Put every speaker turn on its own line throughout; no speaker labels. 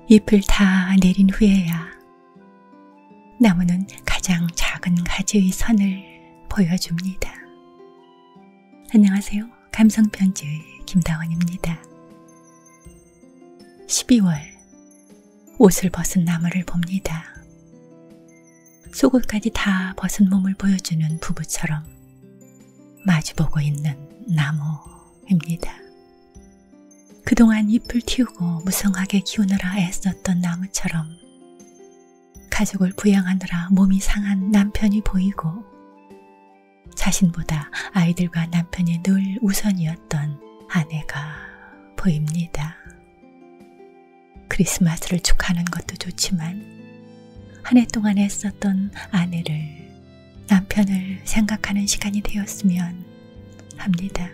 잎을 다 내린 후에야 나무는 가장 작은 가지의 선을 보여줍니다. 안녕하세요. 감성편지의 김다원입니다. 12월, 옷을 벗은 나무를 봅니다. 속옷까지 다 벗은 몸을 보여주는 부부처럼 마주보고 있는 나무입니다. 그동안 잎을 틔우고 무성하게 키우느라 애썼던 나무처럼 가족을 부양하느라 몸이 상한 남편이 보이고 자신보다 아이들과 남편이 늘 우선이었던 아내가 보입니다. 크리스마스를 축하하는 것도 좋지만 한 해 동안 애썼던 아내를, 남편을 생각하는 시간이 되었으면 합니다.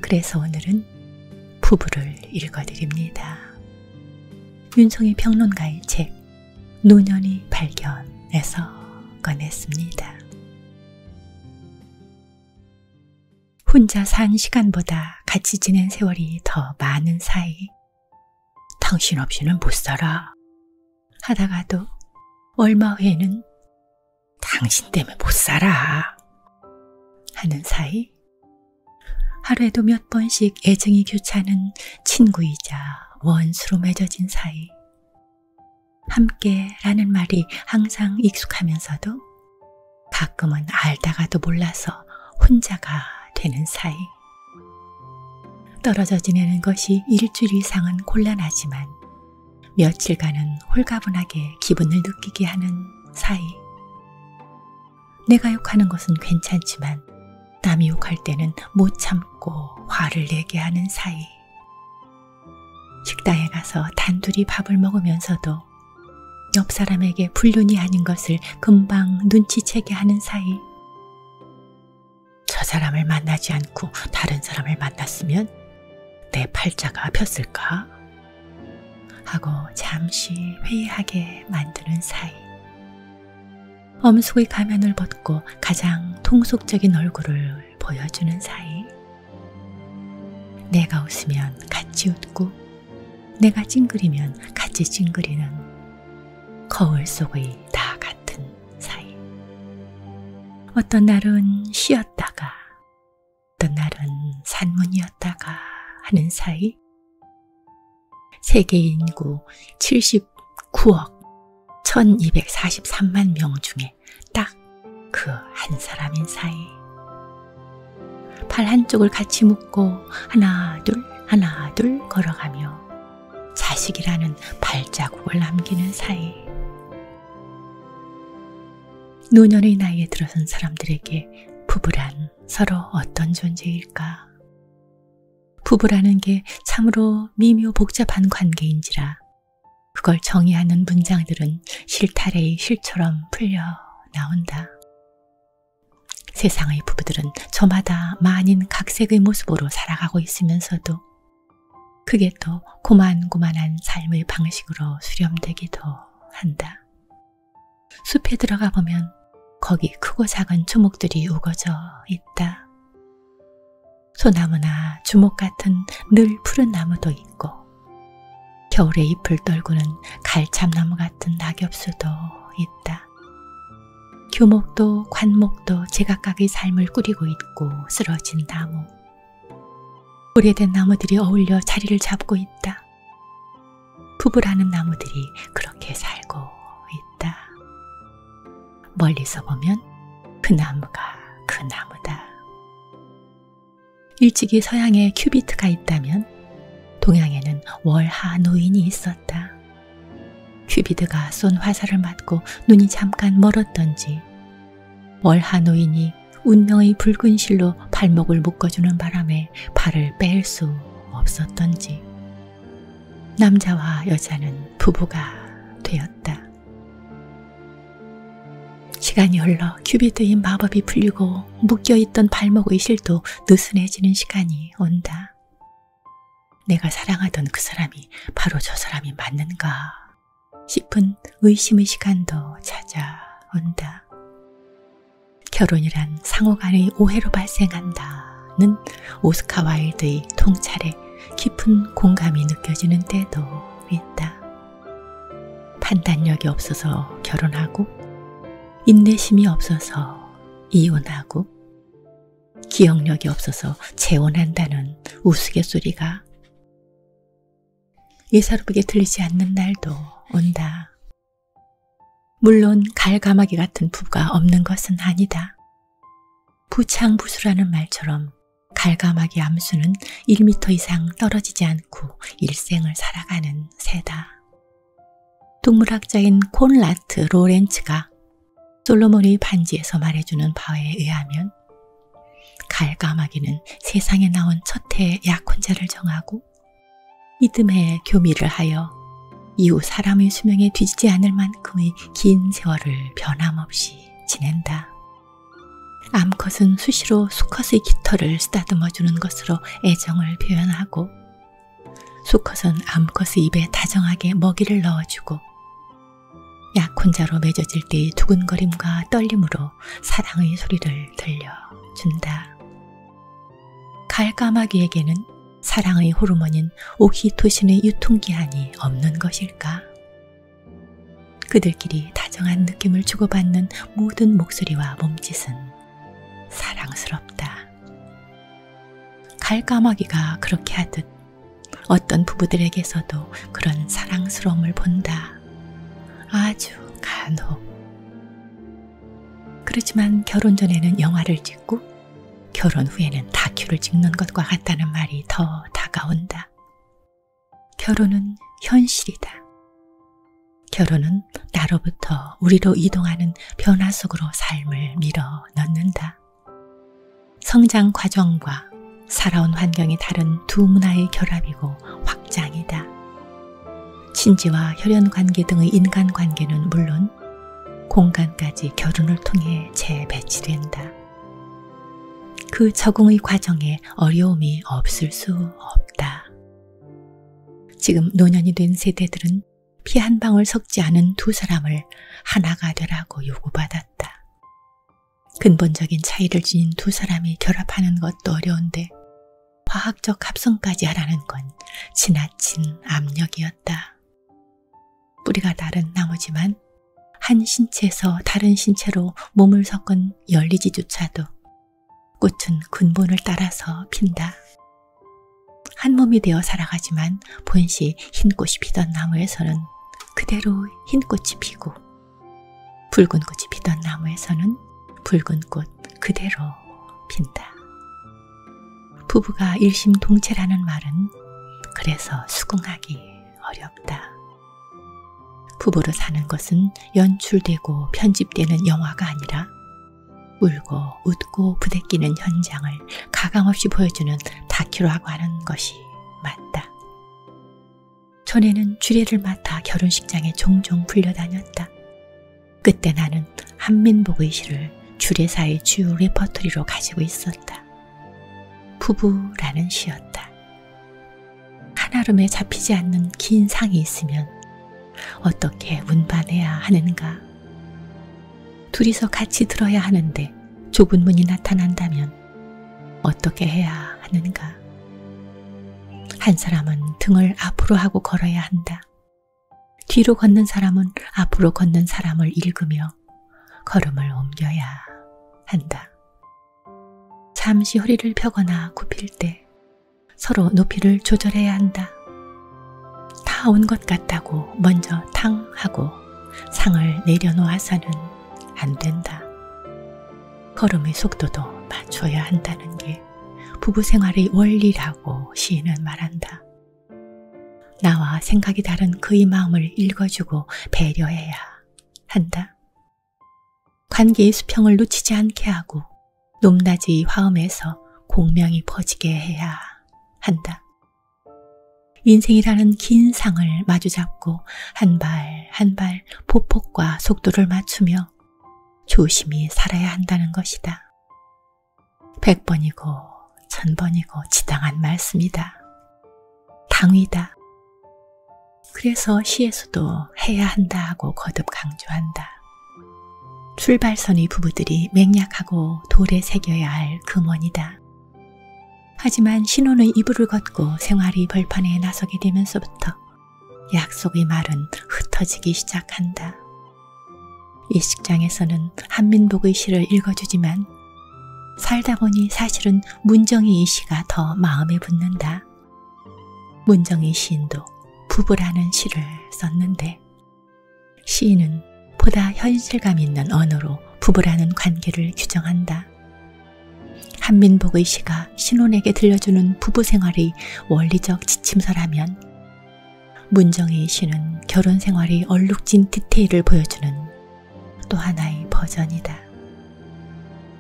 그래서 오늘은 부부를 읽어드립니다. 윤송희 평론가의 책 노년이 발견에서 꺼냈습니다. 혼자 산 시간보다 같이 지낸 세월이 더 많은 사이 당신 없이는 못 살아 하다가도 얼마 후에는 당신 때문에 못 살아 하는 사이, 하루에도 몇 번씩 애정이 교차하는 친구이자 원수로 맺어진 사이, 함께라는 말이 항상 익숙하면서도 가끔은 알다가도 몰라서 혼자가 되는 사이, 떨어져 지내는 것이 일주일 이상은 곤란하지만 며칠간은 홀가분하게 기분을 느끼게 하는 사이, 내가 욕하는 것은 괜찮지만 남이 욕할 때는 못 참고 화를 내게 하는 사이, 식당에 가서 단둘이 밥을 먹으면서도 옆 사람에게 불륜이 아닌 것을 금방 눈치채게 하는 사이, 저 사람을 만나지 않고 다른 사람을 만났으면 내 팔자가 폈을까? 하고 잠시 회의하게 만드는 사이, 엄숙의 가면을 벗고 가장 통속적인 얼굴을 보여주는 사이, 내가 웃으면 같이 웃고 내가 찡그리면 같이 찡그리는 거울 속의 나 같은 사이, 어떤 날은 쉬었다가 어떤 날은 산문이었다가 하는 사이, 세계 인구 79억 1243만 명 중에 딱 그 한 사람인 사이, 팔 한쪽을 같이 묶고 하나 둘 걸어가며 자식이라는 발자국을 남기는 사이, 노년의 나이에 들어선 사람들에게 부부란 서로 어떤 존재일까? 부부라는 게 참으로 미묘 복잡한 관계인지라 그걸 정의하는 문장들은 실타래의 실처럼 풀려 나온다. 세상의 부부들은 저마다 만인 각색의 모습으로 살아가고 있으면서도 그게 또 고만고만한 삶의 방식으로 수렴되기도 한다. 숲에 들어가 보면 거기 크고 작은 초목들이 우거져 있다. 소나무나 주목 같은 늘 푸른 나무도 있고 겨울에 잎을 떨구는 갈참나무 같은 낙엽수도 있다. 교목도 관목도 제각각의 삶을 꾸리고 있고 쓰러진 나무, 오래된 나무들이 어울려 자리를 잡고 있다. 부부라는 나무들이 그렇게 살고 있다. 멀리서 보면 그 나무가 그 나무다. 일찍이 서양에 큐비트가 있다면 동양에는 월하 노인이 있었다. 큐비드가 쏜 화살을 맞고 눈이 잠깐 멀었던지, 월하 노인이 운명의 붉은 실로 발목을 묶어주는 바람에 발을 뺄 수 없었던지, 남자와 여자는 부부가 되었다. 시간이 흘러 큐비드의 마법이 풀리고 묶여있던 발목의 실도 느슨해지는 시간이 온다. 내가 사랑하던 그 사람이 바로 저 사람이 맞는가 싶은 의심의 시간도 찾아온다. 결혼이란 상호간의 오해로 발생한다는 오스카 와일드의 통찰에 깊은 공감이 느껴지는 때도 있다. 판단력이 없어서 결혼하고 인내심이 없어서 이혼하고 기억력이 없어서 재혼한다는 우스갯소리가 예사롭게 들리지 않는 날도 온다. 물론 갈가마귀 같은 부부가 없는 것은 아니다. 부창부수라는 말처럼 갈가마귀 암수는 1m 이상 떨어지지 않고 일생을 살아가는 새다. 동물학자인 콘라트 로렌츠가 솔로몬의 반지에서 말해주는 바에 의하면 갈가마귀는 세상에 나온 첫 해의 약혼자를 정하고 이듬해 교미를 하여 이후 사람의 수명에 뒤지지 않을 만큼의 긴 세월을 변함없이 지낸다. 암컷은 수시로 수컷의 깃털을 쓰다듬어주는 것으로 애정을 표현하고 수컷은 암컷의 입에 다정하게 먹이를 넣어주고 약혼자로 맺어질 때의 두근거림과 떨림으로 사랑의 소리를 들려준다. 갈까마귀에게는 사랑의 호르몬인 옥시토신의 유통기한이 없는 것일까? 그들끼리 다정한 느낌을 주고받는 모든 목소리와 몸짓은 사랑스럽다. 갈까마귀가 그렇게 하듯 어떤 부부들에게서도 그런 사랑스러움을 본다. 아주 간혹. 그렇지만 결혼 전에는 영화를 찍고 결혼 후에는 다큐를 찍는 것과 같다는 말이 더 다가온다. 결혼은 현실이다. 결혼은 나로부터 우리로 이동하는 변화 속으로 삶을 밀어 넣는다. 성장 과정과 살아온 환경이 다른 두 문화의 결합이고 확장이다. 친지와 혈연관계 등의 인간관계는 물론 공간까지 결혼을 통해 재배치된다. 그 적응의 과정에 어려움이 없을 수 없다. 지금 노년이 된 세대들은 피 한 방울 섞지 않은 두 사람을 하나가 되라고 요구받았다. 근본적인 차이를 지닌 두 사람이 결합하는 것도 어려운데 과학적 합성까지 하라는 건 지나친 압력이었다. 뿌리가 다른 나무지만 한 신체에서 다른 신체로 몸을 섞은 열리지조차도 꽃은 근본을 따라서 핀다. 한 몸이 되어 살아가지만 본시 흰 꽃이 피던 나무에서는 그대로 흰 꽃이 피고 붉은 꽃이 피던 나무에서는 붉은 꽃 그대로 핀다. 부부가 일심동체라는 말은 그래서 수긍하기 어렵다. 부부로 사는 것은 연출되고 편집되는 영화가 아니라 울고 웃고 부대끼는 현장을 가감없이 보여주는 다큐라고 하는 것이 맞다. 전에는 주례를 맡아 결혼식장에 종종 불려다녔다. 그때 나는 한민복의 시를 주례사의 주요 레퍼토리로 가지고 있었다. 부부라는 시였다. 한아름에 잡히지 않는 긴 상이 있으면 어떻게 운반해야 하는가? 둘이서 같이 들어야 하는데 좁은 문이 나타난다면 어떻게 해야 하는가? 한 사람은 등을 앞으로 하고 걸어야 한다. 뒤로 걷는 사람은 앞으로 걷는 사람을 읽으며 걸음을 옮겨야 한다. 잠시 허리를 펴거나 굽힐 때 서로 높이를 조절해야 한다. 다 온 것 같다고 먼저 탕 하고 상을 내려놓아서는 안 된다. 걸음의 속도도 맞춰야 한다는 게 부부 생활의 원리라고 시인은 말한다. 나와 생각이 다른 그의 마음을 읽어주고 배려해야 한다. 관계의 수평을 놓치지 않게 하고 높낮이의 화음에서 공명이 퍼지게 해야 한다. 인생이라는 긴 상을 마주잡고 한 발 한 발 보폭과 속도를 맞추며 조심히 살아야 한다는 것이다. 100번이고 1000번이고 지당한 말씀이다. 당위다. 그래서 시에서도 해야 한다 하고 거듭 강조한다. 출발선이 부부들이 맹약하고 돌에 새겨야 할 금원이다. 하지만 신혼의 이불을 걷고 생활이 벌판에 나서게 되면서부터 약속의 말은 흩어지기 시작한다. 이 식장에서는 한민복의 시를 읽어주지만 살다 보니 사실은 문정희의 시가 더 마음에 붙는다. 문정희 시인도 부부라는 시를 썼는데 시인은 보다 현실감 있는 언어로 부부라는 관계를 규정한다. 한민복의 시가 신혼에게 들려주는 부부 생활의 원리적 지침서라면 문정희의 시는 결혼 생활의 얼룩진 디테일을 보여주는 또 하나의 버전이다.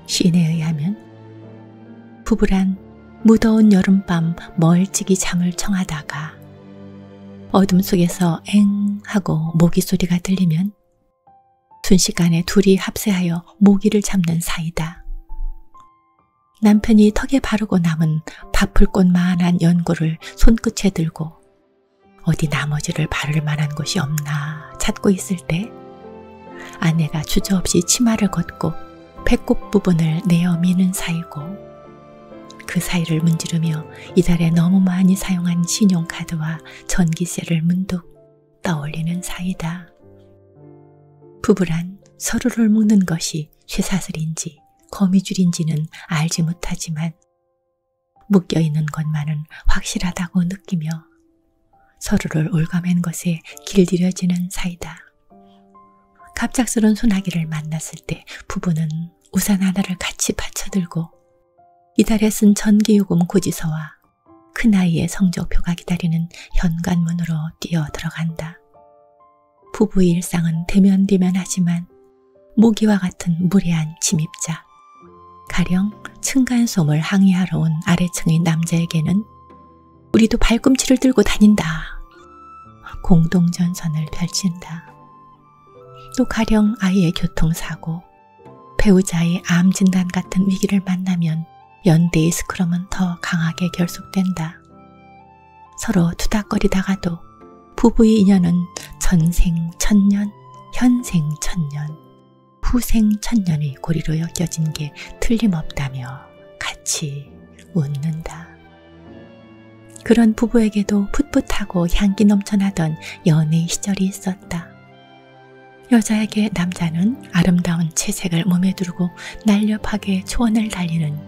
시인에 의하면 부부란 무더운 여름밤 멀찍이 잠을 청하다가 어둠 속에서 엥 하고 모기 소리가 들리면 순식간에 둘이 합세하여 모기를 잡는 사이다. 남편이 턱에 바르고 남은 바풀꽃만한 연고를 손끝에 들고 어디 나머지를 바를 만한 곳이 없나 찾고 있을 때 아내가 주저없이 치마를 걷고 배꼽 부분을 내어 미는 사이고 그 사이를 문지르며 이달에 너무 많이 사용한 신용카드와 전기세를 문득 떠올리는 사이다. 부부란 서로를 묶는 것이 쇠사슬인지 거미줄인지는 알지 못하지만 묶여있는 것만은 확실하다고 느끼며 서로를 올가맨 것에 길들여지는 사이다. 갑작스런 소나기를 만났을 때 부부는 우산 하나를 같이 받쳐들고 이달에 쓴 전기요금 고지서와 큰아이의 성적표가 기다리는 현관문으로 뛰어 들어간다. 부부의 일상은 대면대면하지만 모기와 같은 무례한 침입자, 가령 층간소음을 항의하러 온 아래층의 남자에게는 우리도 발꿈치를 들고 다닌다. 공동전선을 펼친다. 또 가령 아이의 교통사고, 배우자의 암 진단 같은 위기를 만나면 연대의 스크럼은 더 강하게 결속된다. 서로 투닥거리다가도 부부의 인연은 전생천년, 현생천년, 후생천년의 고리로 엮여진 게 틀림없다며 같이 웃는다. 그런 부부에게도 풋풋하고 향기 넘쳐나던 연애의 시절이 있었다. 여자에게 남자는 아름다운 채색을 몸에 두르고 날렵하게 초원을 달리는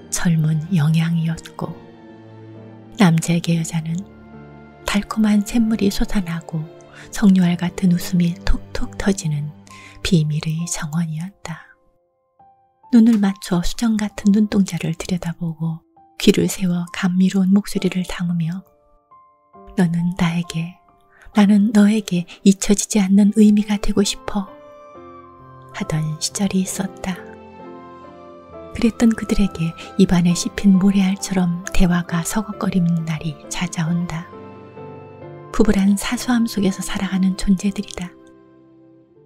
젊은 영양이었고 남자에게 여자는 달콤한 샘물이 솟아나고 석류알 같은 웃음이 톡톡 터지는 비밀의 정원이었다. 눈을 맞춰 수정 같은 눈동자를 들여다보고 귀를 세워 감미로운 목소리를 담으며 너는 나에게, 나는 너에게 잊혀지지 않는 의미가 되고 싶어 하던 시절이 있었다. 그랬던 그들에게 입안에 씹힌 모래알처럼 대화가 서걱거리는 날이 찾아온다. 부부란 사소함 속에서 살아가는 존재들이다.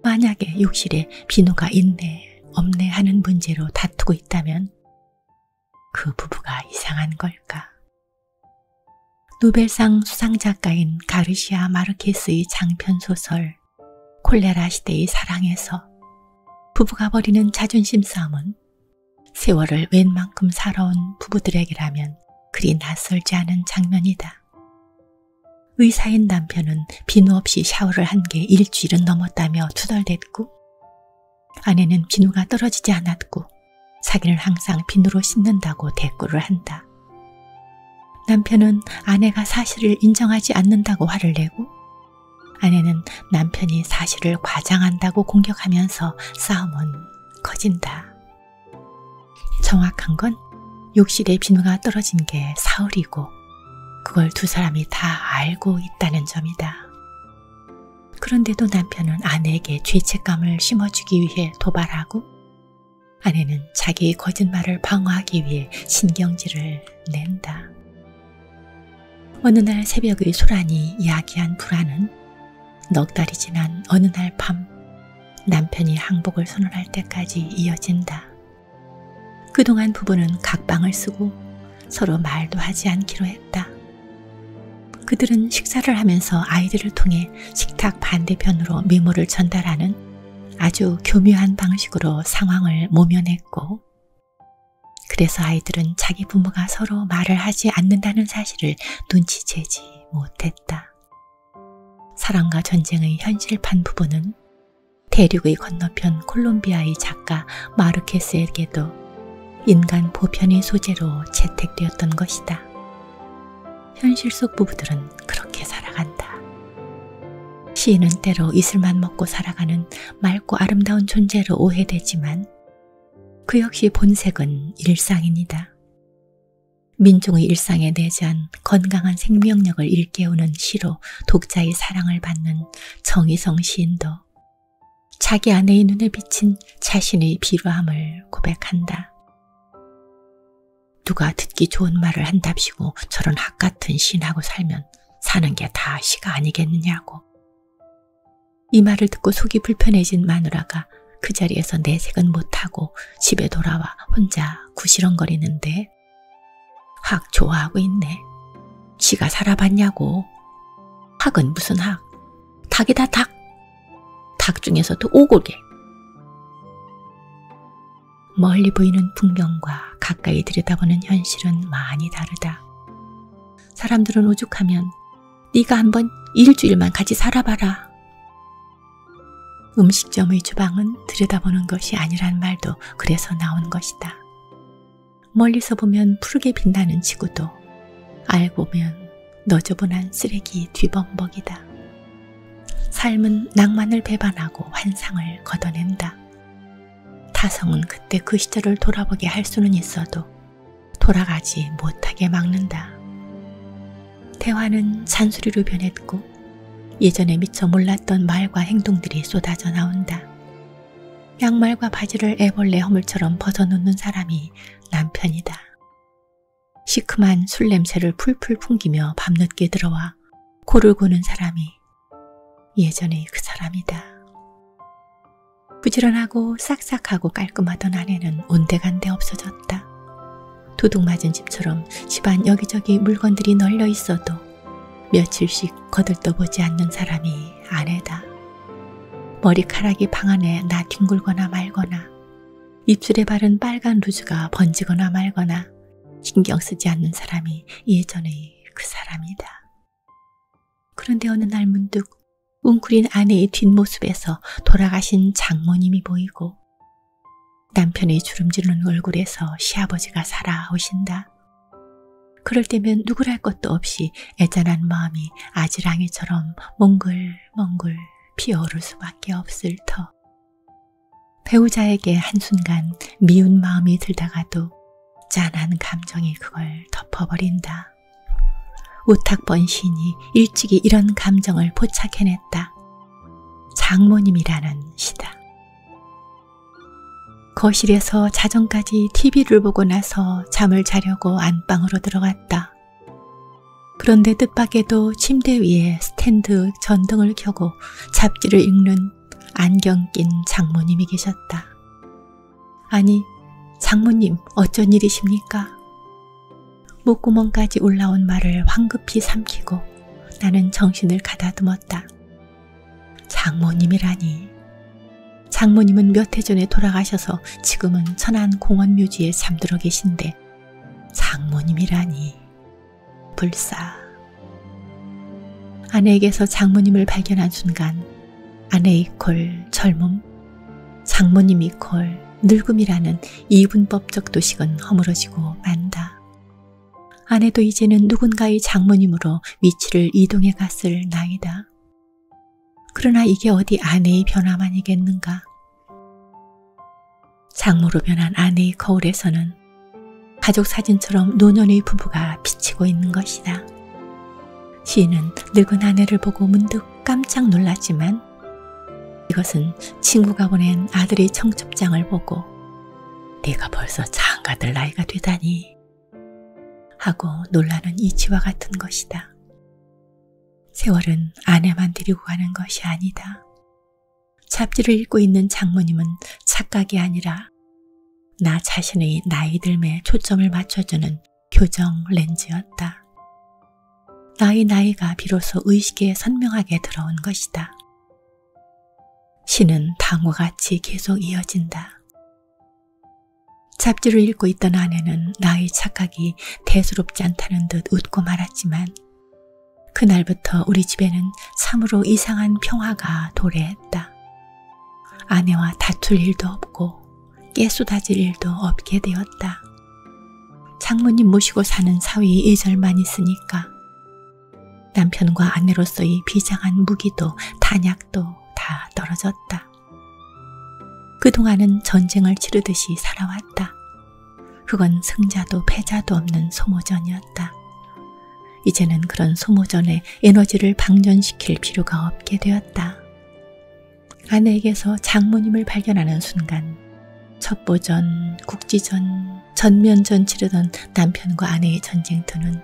만약에 욕실에 비누가 있네, 없네 하는 문제로 다투고 있다면 그 부부가 이상한 걸까? 노벨상 수상작가인 가르시아 마르케스의 장편소설 콜레라 시대의 사랑에서 부부가 벌이는 자존심 싸움은 세월을 웬만큼 살아온 부부들에게라면 그리 낯설지 않은 장면이다. 의사인 남편은 비누 없이 샤워를 한 게 일주일은 넘었다며 투덜댔고 아내는 비누가 떨어지지 않았고 자기는 항상 비누로 씻는다고 대꾸를 한다. 남편은 아내가 사실을 인정하지 않는다고 화를 내고 아내는 남편이 사실을 과장한다고 공격하면서 싸움은 커진다. 정확한 건 욕실에 비누가 떨어진 게 사흘이고 그걸 두 사람이 다 알고 있다는 점이다. 그런데도 남편은 아내에게 죄책감을 심어주기 위해 도발하고 아내는 자기의 거짓말을 방어하기 위해 신경질을 낸다. 어느 날 새벽의 소란이 야기한 불안은 넉 달이 지난 어느 날 밤 남편이 항복을 선언할 때까지 이어진다. 그동안 부부는 각방을 쓰고 서로 말도 하지 않기로 했다. 그들은 식사를 하면서 아이들을 통해 식탁 반대편으로 메모를 전달하는 아주 교묘한 방식으로 상황을 모면했고, 그래서 아이들은 자기 부모가 서로 말을 하지 않는다는 사실을 눈치채지 못했다. 사랑과 전쟁의 현실판 부부는 대륙의 건너편 콜롬비아의 작가 마르케스에게도 인간 보편의 소재로 채택되었던 것이다. 현실 속 부부들은 그렇게 살아간다. 시인은 때로 이슬만 먹고 살아가는 맑고 아름다운 존재로 오해되지만 그 역시 본색은 일상입니다. 민중의 일상에 내재한 건강한 생명력을 일깨우는 시로 독자의 사랑을 받는 정희성 시인도 자기 아내의 눈에 비친 자신의 비루함을 고백한다. 누가 듣기 좋은 말을 한답시고 저런 학 같은 시인하고 살면 사는 게 다 시가 아니겠느냐고. 이 말을 듣고 속이 불편해진 마누라가 그 자리에서 내색은 못하고 집에 돌아와 혼자 구시렁거리는데, 학 좋아하고 있네. 지가 살아봤냐고. 학은 무슨 학? 닭이다 닭. 닭 중에서도 오골개. 멀리 보이는 풍경과 가까이 들여다보는 현실은 많이 다르다. 사람들은 오죽하면 네가 한번 일주일만 같이 살아봐라. 음식점의 주방은 들여다보는 것이 아니란 말도 그래서 나온 것이다. 멀리서 보면 푸르게 빛나는 지구도 알고 보면 너저분한 쓰레기 뒤범벅이다. 삶은 낭만을 배반하고 환상을 걷어낸다. 타성은 그때 그 시절을 돌아보게 할 수는 있어도 돌아가지 못하게 막는다. 대화는 잔소리로 변했고 예전에 미처 몰랐던 말과 행동들이 쏟아져 나온다. 양말과 바지를 애벌레 허물처럼 벗어놓는 사람이 남편이다. 시큼한 술 냄새를 풀풀 풍기며 밤늦게 들어와 코를 고는 사람이 예전의 그 사람이다. 부지런하고 싹싹하고 깔끔하던 아내는 온데간데 없어졌다. 도둑맞은 집처럼 집안 여기저기 물건들이 널려 있어도 며칠씩 거들떠보지 않는 사람이 아내다. 머리카락이 방 안에 나뒹굴거나 말거나 입술에 바른 빨간 루즈가 번지거나 말거나 신경 쓰지 않는 사람이 예전의 그 사람이다. 그런데 어느 날 문득 웅크린 아내의 뒷모습에서 돌아가신 장모님이 보이고 남편의 주름지는 얼굴에서 시아버지가 살아오신다. 그럴 때면 누구랄 것도 없이 애잔한 마음이 아지랑이처럼 몽글몽글 피어오를 수밖에 없을 터. 배우자에게 한순간 미운 마음이 들다가도 짠한 감정이 그걸 덮어버린다. 오탁번 시인이 일찍이 이런 감정을 포착해냈다. 장모님이라는 시다. 거실에서 자정까지 TV를 보고 나서 잠을 자려고 안방으로 들어갔다. 그런데 뜻밖에도 침대 위에 스탠드 전등을 켜고 잡지를 읽는 안경 낀 장모님이 계셨다. 아니, 장모님 어쩐 일이십니까? 목구멍까지 올라온 말을 황급히 삼키고 나는 정신을 가다듬었다. 장모님이라니. 장모님은 몇 해 전에 돌아가셔서 지금은 천안 공원묘지에 잠들어 계신데 장모님이라니. 불사. 아내에게서 장모님을 발견한 순간 아내의 콜 젊음, 장모님이 콜 늙음이라는 이분법적 도식은 허물어지고 만다. 아내도 이제는 누군가의 장모님으로 위치를 이동해 갔을 나이다. 그러나 이게 어디 아내의 변화만이겠는가? 장모로 변한 아내의 거울에서는 가족 사진처럼 노년의 부부가 비치고 있는 것이다. 시인은 늙은 아내를 보고 문득 깜짝 놀랐지만 이것은 친구가 보낸 아들의 청첩장을 보고 내가 벌써 장가들 나이가 되다니 하고 놀라는 이치와 같은 것이다. 세월은 아내만 데리고 가는 것이 아니다. 잡지를 읽고 있는 장모님은 착각이 아니라 나 자신의 나이 듦에 초점을 맞춰주는 교정 렌즈였다. 나의 나이가 비로소 의식에 선명하게 들어온 것이다. 시는 다음과 같이 계속 이어진다. 잡지를 읽고 있던 아내는 나의 착각이 대수롭지 않다는 듯 웃고 말았지만 그날부터 우리 집에는 참으로 이상한 평화가 도래했다. 아내와 다툴 일도 없고 깨쏟아질 일도 없게 되었다. 장모님 모시고 사는 사위 예절만 있으니까 남편과 아내로서의 비장한 무기도 탄약도 다 떨어졌다. 그동안은 전쟁을 치르듯이 살아왔다. 그건 승자도 패자도 없는 소모전이었다. 이제는 그런 소모전에 에너지를 방전시킬 필요가 없게 되었다. 아내에게서 장모님을 발견하는 순간 첩보전, 국지전, 전면전 치르던 남편과 아내의 전쟁터는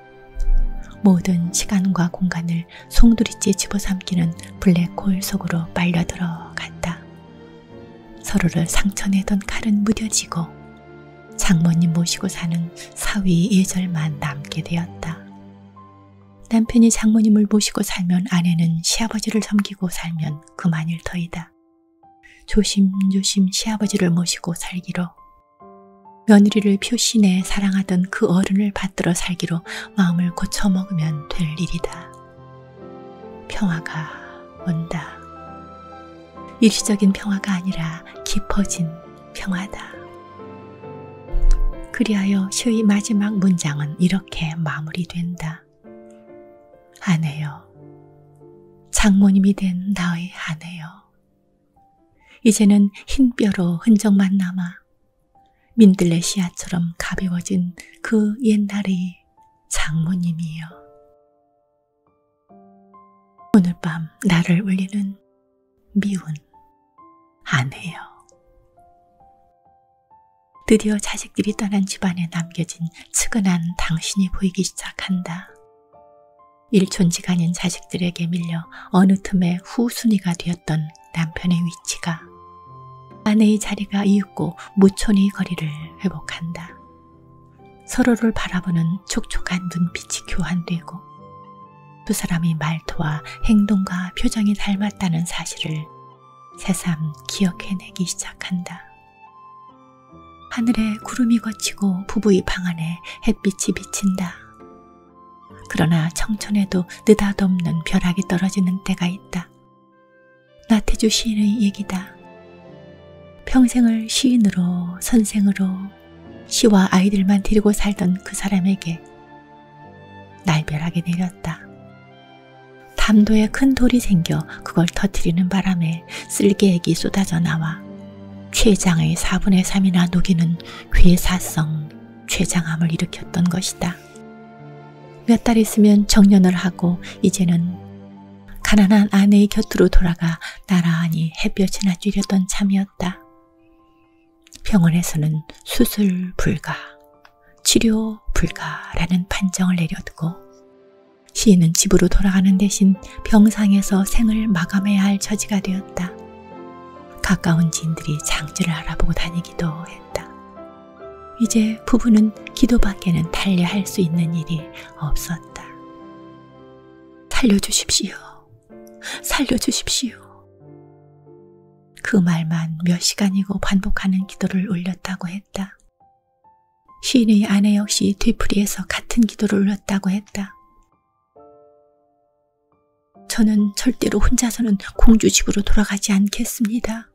모든 시간과 공간을 송두리째 집어삼키는 블랙홀 속으로 빨려들어갔다. 서로를 상처내던 칼은 무뎌지고 장모님 모시고 사는 사위 예절만 남게 되었다. 남편이 장모님을 모시고 살면 아내는 시아버지를 섬기고 살면 그만일 터이다. 조심조심 시아버지를 모시고 살기로, 며느리를 표신해 사랑하던 그 어른을 받들어 살기로 마음을 고쳐먹으면 될 일이다. 평화가 온다. 일시적인 평화가 아니라 깊어진 평화다. 그리하여 시의 마지막 문장은 이렇게 마무리된다. 아내여, 장모님이 된 나의 아내여, 이제는 흰 뼈로 흔적만 남아 민들레 씨앗처럼 가벼워진 그 옛날의 장모님이여. 오늘 밤 나를 울리는 미운 아내여. 드디어 자식들이 떠난 집안에 남겨진 측은한 당신이 보이기 시작한다. 일촌지간인 자식들에게 밀려 어느 틈에 후순위가 되었던 남편의 위치가 아내의 자리가 이윽고 무촌의 거리를 회복한다. 서로를 바라보는 촉촉한 눈빛이 교환되고 두 사람의 말투와 행동과 표정이 닮았다는 사실을 새삼 기억해내기 시작한다. 하늘에 구름이 걷히고 부부의 방 안에 햇빛이 비친다. 그러나 청천에도 느닷없는 벼락이 떨어지는 때가 있다. 나태주 시인의 얘기다. 평생을 시인으로, 선생으로 시와 아이들만 데리고 살던 그 사람에게 날벼락이 내렸다. 담도에 큰 돌이 생겨 그걸 터뜨리는 바람에 쓸개액이 쏟아져 나와 췌장의 4분의 3이나 녹이는 괴사성 췌장암을 일으켰던 것이다. 몇 달 있으면 정년을 하고 이제는 가난한 아내의 곁으로 돌아가 나란히 햇볕이나 쬐려던 참이었다. 병원에서는 수술 불가, 치료 불가라는 판정을 내려두고 시인은 집으로 돌아가는 대신 병상에서 생을 마감해야 할 처지가 되었다. 가까운 지인들이 장지를 알아보고 다니기도 했다. 이제 부부는 기도밖에는 달리 할 수 있는 일이 없었다. 살려주십시오. 살려주십시오. 그 말만 몇 시간이고 반복하는 기도를 올렸다고 했다. 시인의 아내 역시 되풀이해서 같은 기도를 올렸다고 했다. 저는 절대로 혼자서는 공주 집으로 돌아가지 않겠습니다.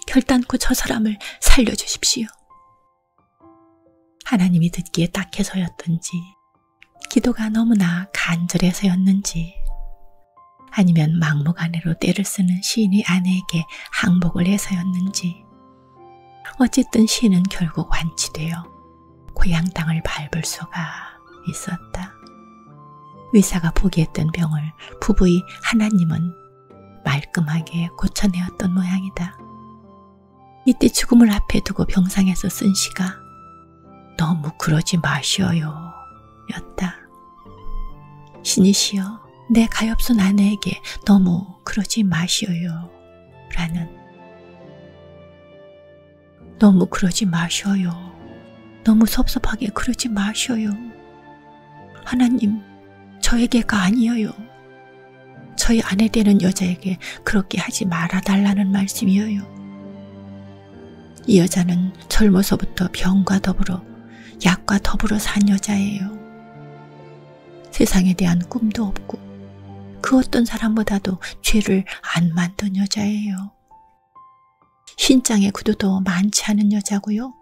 결단코 저 사람을 살려주십시오. 하나님이 듣기에 딱해서였던지, 기도가 너무나 간절해서였는지, 아니면 막무가내로 때를 쓰는 시인의 아내에게 항복을 해서였는지, 어쨌든 시인은 결국 완치되어 고향 땅을 밟을 수가 있었다. 의사가 포기했던 병을 부부의 하나님은 말끔하게 고쳐내었던 모양이다. 이때 죽음을 앞에 두고 병상에서 쓴 시가 너무 그러지 마시어요 였다. 신이시여, 내 가엾은 아내에게 너무 그러지 마시어요. 누라는 너무 그러지 마셔요. 너무 섭섭하게 그러지 마셔요. 하나님, 저에게가 아니에요. 저희 아내 되는 여자에게 그렇게 하지 말아달라는 말씀이에요. 이 여자는 젊어서부터 병과 더불어 약과 더불어 산 여자예요. 세상에 대한 꿈도 없고 그 어떤 사람보다도 죄를 안 만든 여자예요. 신장의 구두도 많지 않은 여자고요.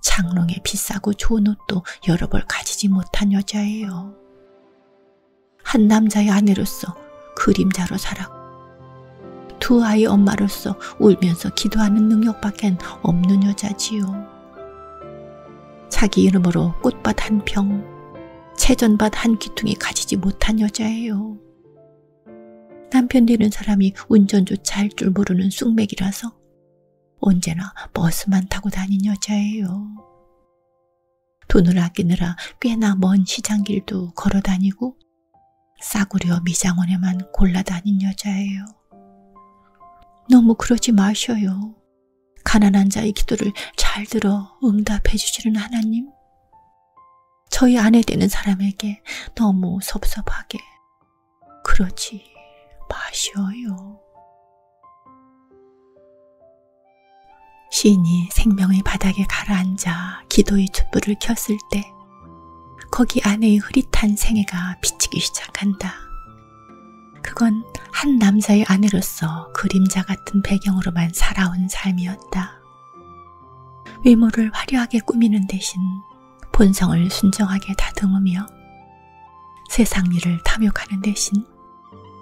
장롱에 비싸고 좋은 옷도 여러 벌 가지지 못한 여자예요. 한 남자의 아내로서 그림자로 살았고 두 아이 엄마로서 울면서 기도하는 능력밖엔 없는 여자지요. 자기 이름으로 꽃밭 한 평, 채전밭 한 귀퉁이 가지지 못한 여자예요. 남편 되는 사람이 운전조차 할 줄 모르는 쑥맥이라서 언제나 버스만 타고 다닌 여자예요. 돈을 아끼느라 꽤나 먼 시장길도 걸어 다니고 싸구려 미장원에만 골라다닌 여자예요. 너무 그러지 마셔요. 가난한 자의 기도를 잘 들어 응답해 주시는 하나님. 저희 아내 되는 사람에게 너무 섭섭하게 그러지 마셔요. 시인이 생명의 바닥에 가라앉아 기도의 촛불을 켰을 때 거기 아내의 흐릿한 생애가 비치기 시작한다. 그건 한 남자의 아내로서 그림자 같은 배경으로만 살아온 삶이었다. 외모를 화려하게 꾸미는 대신 본성을 순정하게 다듬으며 세상 일을 탐욕하는 대신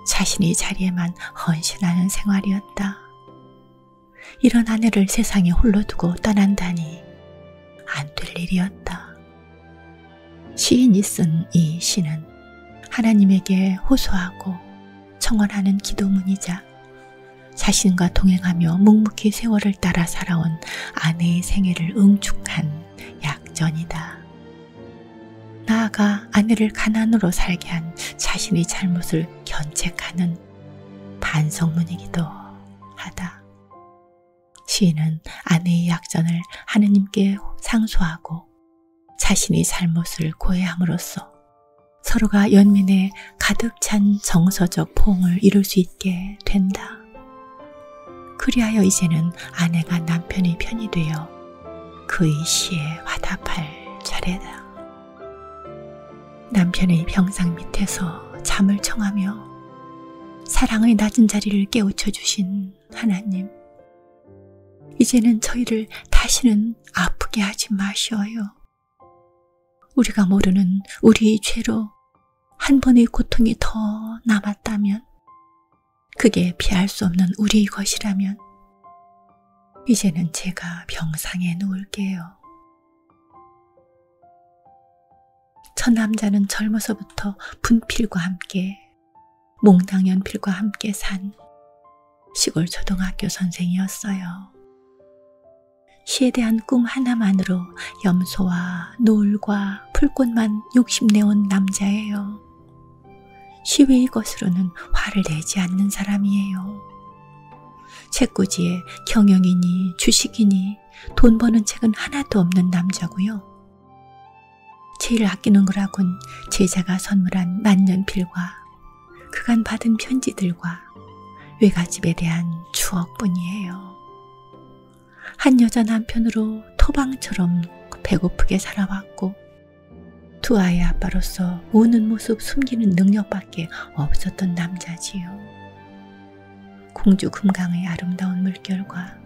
자신의 자리에만 헌신하는 생활이었다. 이런 아내를 세상에 홀로 두고 떠난다니 안 될 일이었다. 시인이 쓴 이 시는 하나님에게 호소하고 청원하는 기도문이자 자신과 동행하며 묵묵히 세월을 따라 살아온 아내의 생애를 응축한 약전이다. 나아가 아내를 가난으로 살게 한 자신의 잘못을 견책하는 반성문이기도 하다. 시인은 아내의 약전을 하느님께 상소하고 자신의 잘못을 고해함으로써 서로가 연민에 가득 찬 정서적 포옹을 이룰 수 있게 된다. 그리하여 이제는 아내가 남편의 편이 되어 그의 시에 화답할 차례다. 남편의 병상 밑에서 잠을 청하며 사랑의 낮은 자리를 깨우쳐 주신 하나님, 이제는 저희를 다시는 아프게 하지 마셔요. 우리가 모르는 우리의 죄로 한 번의 고통이 더 남았다면, 그게 피할 수 없는 우리의 것이라면 이제는 제가 병상에 누울게요. 저 남자는 젊어서부터 분필과 함께 몽당연필과 함께 산 시골 초등학교 선생이었어요. 시에 대한 꿈 하나만으로 염소와 노을과 풀꽃만 욕심내온 남자예요. 시 외의 것으로는 화를 내지 않는 사람이에요. 책꽂이에 경영이니 주식이니 돈 버는 책은 하나도 없는 남자고요. 제일 아끼는 거라곤 제자가 선물한 만년필과 그간 받은 편지들과 외갓집에 대한 추억뿐이에요. 한 여자 남편으로 토방처럼 배고프게 살아왔고 두 아이의 아빠로서 우는 모습 숨기는 능력밖에 없었던 남자지요. 공주 금강의 아름다운 물결과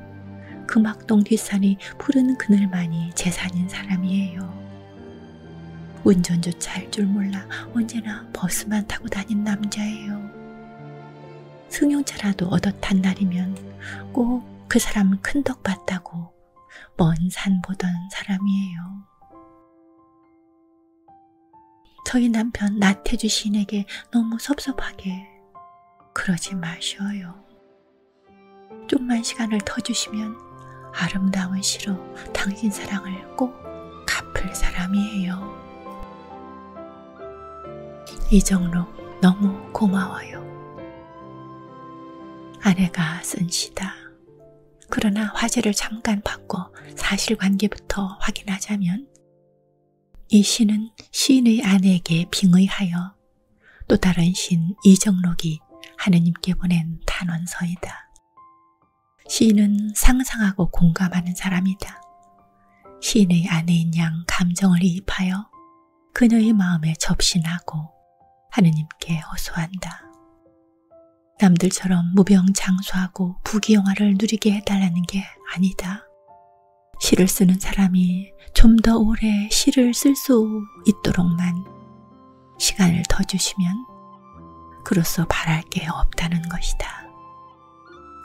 금악동 뒷산이 푸른 그늘만이 재산인 사람이에요. 운전조차 할 줄 몰라 언제나 버스만 타고 다닌 남자예요. 승용차라도 얻어 탄 날이면 꼭 그 사람은 큰 덕 봤다고 먼 산 보던 사람이에요. 저희 남편 나태주 시인에게 너무 섭섭하게 그러지 마셔요. 좀만 시간을 더 주시면 아름다운 시로 당신 사랑을 꼭 갚을 사람이에요. 이정록 너무 고마워요. 아내가 쓴 시다. 그러나 화제를 잠깐 바꿔 사실관계부터 확인하자면 이 시는 시인의 아내에게 빙의하여 또 다른 시인 이정록이 하느님께 보낸 탄원서이다. 시인은 상상하고 공감하는 사람이다. 시인의 아내인 양 감정을 이입하여 그녀의 마음에 접신하고 하느님께 호소한다. 남들처럼 무병장수하고 부귀영화를 누리게 해달라는 게 아니다. 시를 쓰는 사람이 좀 더 오래 시를 쓸 수 있도록만 시간을 더 주시면 그로써 바랄 게 없다는 것이다.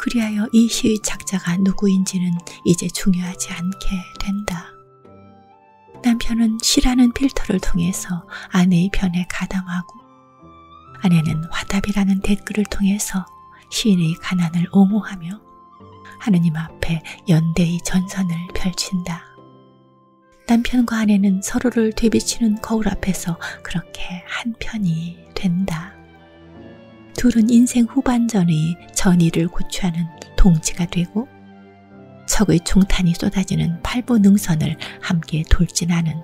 그리하여 이 시의 작자가 누구인지는 이제 중요하지 않게 된다. 남편은 시라는 필터를 통해서 아내의 편에 가담하고 아내는 화답이라는 댓글을 통해서 시인의 가난을 옹호하며 하느님 앞에 연대의 전선을 펼친다. 남편과 아내는 서로를 되비치는 거울 앞에서 그렇게 한편이 된다. 둘은 인생 후반전의 전의를 고취하는 동지가 되고 적의 총탄이 쏟아지는 팔보능선을 함께 돌진하는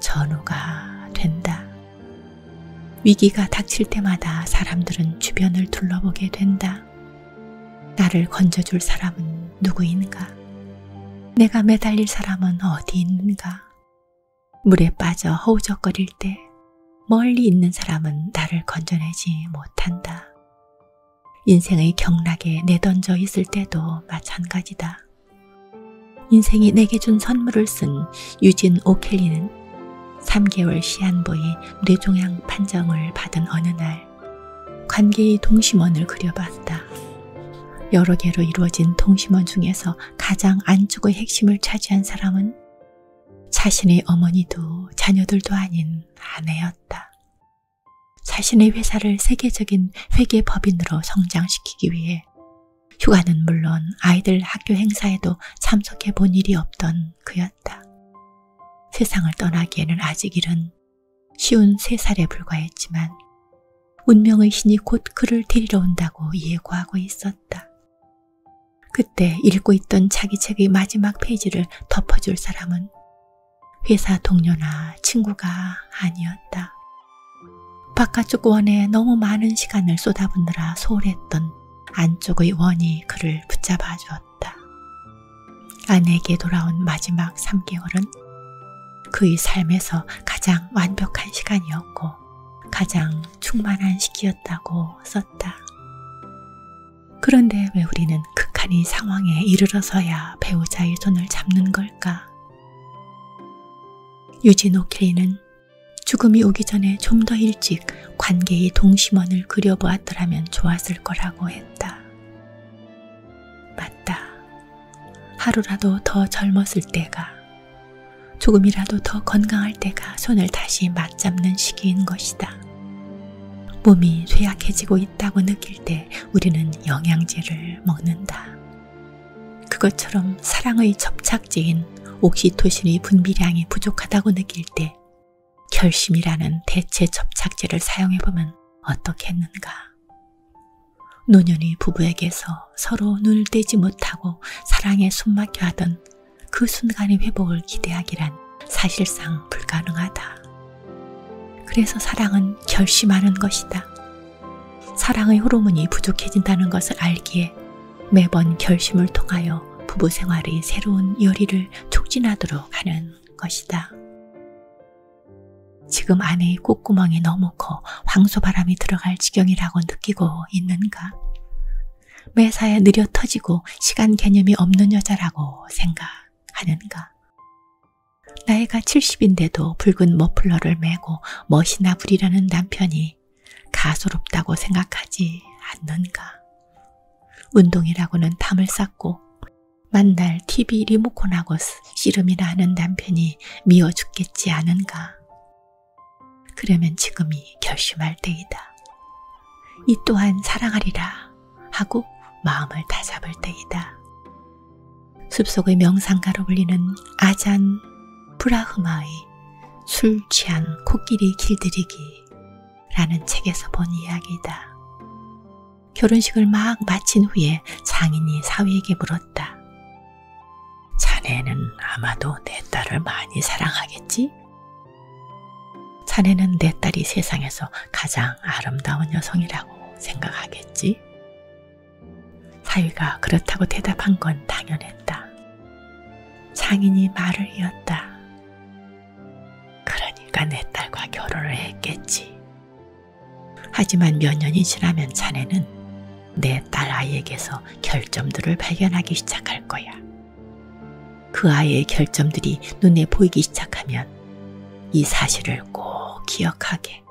전우가 된다. 위기가 닥칠 때마다 사람들은 주변을 둘러보게 된다. 나를 건져줄 사람은 누구인가? 내가 매달릴 사람은 어디 있는가? 물에 빠져 허우적거릴 때 멀리 있는 사람은 나를 건져내지 못한다. 인생의 경락에 내던져 있을 때도 마찬가지다. 인생이 내게 준 선물을 쓴 유진 오켈리는 3개월 시한부의 뇌종양 판정을 받은 어느 날 관계의 동심원을 그려봤다. 여러 개로 이루어진 동심원 중에서 가장 안쪽의 핵심을 차지한 사람은 자신의 어머니도 자녀들도 아닌 아내였다. 자신의 회사를 세계적인 회계법인으로 성장시키기 위해 휴가는 물론 아이들 학교 행사에도 참석해 본 일이 없던 그였다. 세상을 떠나기에는 아직 이른 53살에 불과했지만 운명의 신이 곧 그를 데리러 온다고 예고하고 있었다. 그때 읽고 있던 자기 책의 마지막 페이지를 덮어줄 사람은 회사 동료나 친구가 아니었다. 바깥쪽 원에 너무 많은 시간을 쏟아붓느라 소홀했던 안쪽의 원이 그를 붙잡아 주었다. 아내에게 돌아온 마지막 3개월은 그의 삶에서 가장 완벽한 시간이었고 가장 충만한 시기였다고 썼다. 그런데 왜 우리는 극한의 상황에 이르러서야 배우자의 손을 잡는 걸까? 유진 오켈리는 죽음이 오기 전에 좀 더 일찍 관계의 동심원을 그려보았더라면 좋았을 거라고 했다. 맞다. 하루라도 더 젊었을 때가, 조금이라도 더 건강할 때가 손을 다시 맞잡는 시기인 것이다. 몸이 쇠약해지고 있다고 느낄 때 우리는 영양제를 먹는다. 그것처럼 사랑의 접착제인 옥시토신의 분비량이 부족하다고 느낄 때 결심이라는 대체 접착제를 사용해보면 어떻겠는가. 노년의 부부에게서 서로 눈을 떼지 못하고 사랑에 숨막혀 하던 그 순간의 회복을 기대하기란 사실상 불가능하다. 그래서 사랑은 결심하는 것이다. 사랑의 호르몬이 부족해진다는 것을 알기에 매번 결심을 통하여 부부 생활의 새로운 열의를 촉진하도록 하는 것이다. 지금 아내의 콧구멍이 너무 커 황소바람이 들어갈 지경이라고 느끼고 있는가? 매사에 느려 터지고 시간 개념이 없는 여자라고 생각하는가? 나이가 70인데도 붉은 머플러를 메고 멋이나 부리려는 남편이 가소롭다고 생각하지 않는가? 운동이라고는 담을 쌓고 만날 TV 리모컨하고 씨름이나 하는 남편이 미워 죽겠지 않은가? 그러면 지금이 결심할 때이다. 이 또한 사랑하리라 하고 마음을 다잡을 때이다. 숲속의 명상가로 불리는 아잔 브라흐마의 술 취한 코끼리 길들이기 라는 책에서 본 이야기다. 결혼식을 막 마친 후에 장인이 사위에게 물었다. 자네는 아마도 내 딸을 많이 사랑하겠지? 자네는 내 딸이 세상에서 가장 아름다운 여성이라고 생각하겠지? 사위가 그렇다고 대답한 건 당연했다. 장인이 말을 이었다. 그러니까 내 딸과 결혼을 했겠지. 하지만 몇 년이 지나면 자네는 내 딸 아이에게서 결점들을 발견하기 시작할 거야. 그 아이의 결점들이 눈에 보이기 시작하면 이 사실을 꼭 기억하게.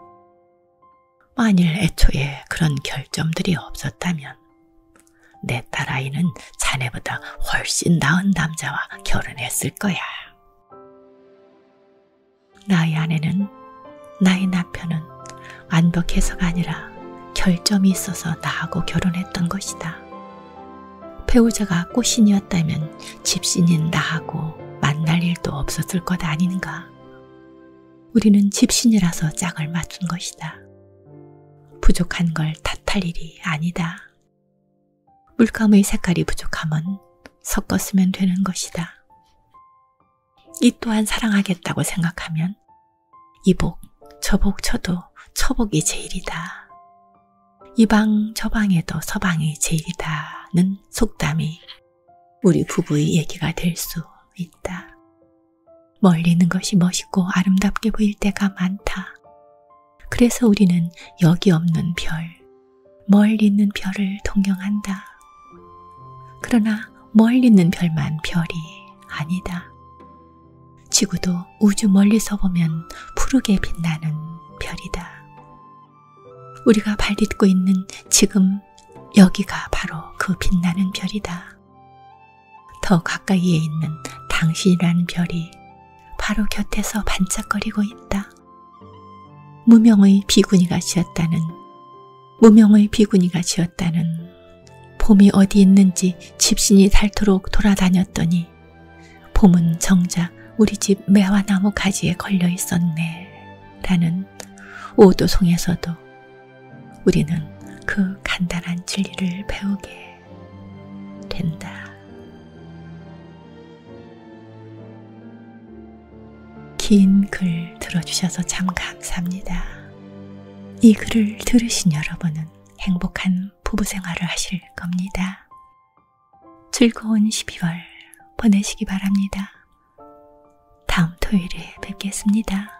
만일 애초에 그런 결점들이 없었다면 내 딸 아이는 자네보다 훨씬 나은 남자와 결혼했을 거야. 나의 아내는, 나의 남편은 완벽해서가 아니라 결점이 있어서 나하고 결혼했던 것이다. 배우자가 꽃신이었다면 집신인 나하고 만날 일도 없었을 것 아닌가. 우리는 집신이라서 짝을 맞춘 것이다. 부족한 걸 탓할 일이 아니다. 물감의 색깔이 부족하면 섞었으면 되는 것이다. 이 또한 사랑하겠다고 생각하면 이복, 저복 쳐도 처복이 제일이다. 이방 저방에도 서방이 제일이다는 속담이 우리 부부의 얘기가 될 수 있다. 멀리 있는 것이 멋있고 아름답게 보일 때가 많다. 그래서 우리는 여기 없는 별, 멀리 있는 별을 동경한다. 그러나 멀리 있는 별만 별이 아니다. 지구도 우주 멀리서 보면 푸르게 빛나는 별이다. 우리가 발딛고 있는 지금 여기가 바로 그 빛나는 별이다. 더 가까이에 있는 당신이라는 별이 바로 곁에서 반짝거리고 있다. 무명의 비구니가 지었다는 봄이 어디 있는지 집신이 닳도록 돌아다녔더니 봄은 정작 우리 집 매화나무 가지에 걸려 있었네 라는 오도송에서도 우리는 그 간단한 진리를 배우게 된다. 긴 글 들어주셔서 참 감사합니다. 이 글을 들으신 여러분은 행복한 부부 생활을 하실 겁니다. 즐거운 12월 보내시기 바랍니다. 다음 토요일에 뵙겠습니다.